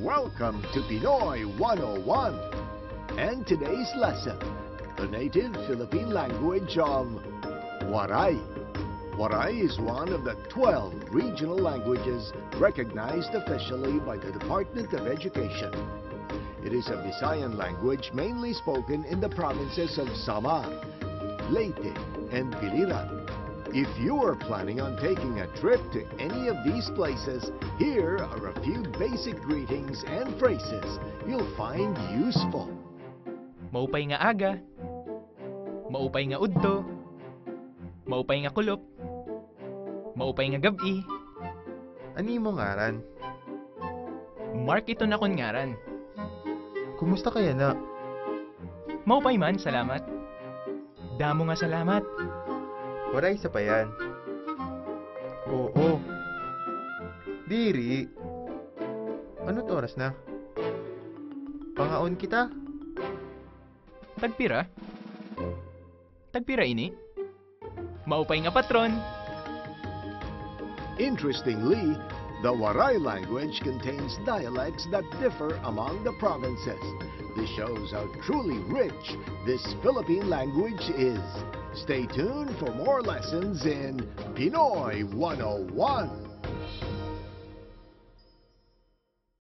Welcome to Pinoy 101 and today's lesson, the native Philippine language of Waray. Waray is one of the 12 regional languages recognized officially by the Department of Education. It is a Visayan language mainly spoken in the provinces of Samar, Leyte, and Biliran. If you are planning on taking a trip to any of these places, here are a few basic greetings and phrases you'll find useful. Maupay nga aga, maupay nga udto, maupay nga kulop, maupay nga gabi. Ani mo ngaran? Mark ito na kon ngaran. Kumusta kaya na? Maupay man, salamat. Damo nga salamat. Waray sa pa yan. Oo. Diri. Ano't oras na? Pangaon kita? Tagpira? Tagpira ini? Maupay nga patron. Interestingly, the Waray language contains dialects that differ among the provinces. This shows how truly rich this Philippine language is. Stay tuned for more lessons in Pinoy 101.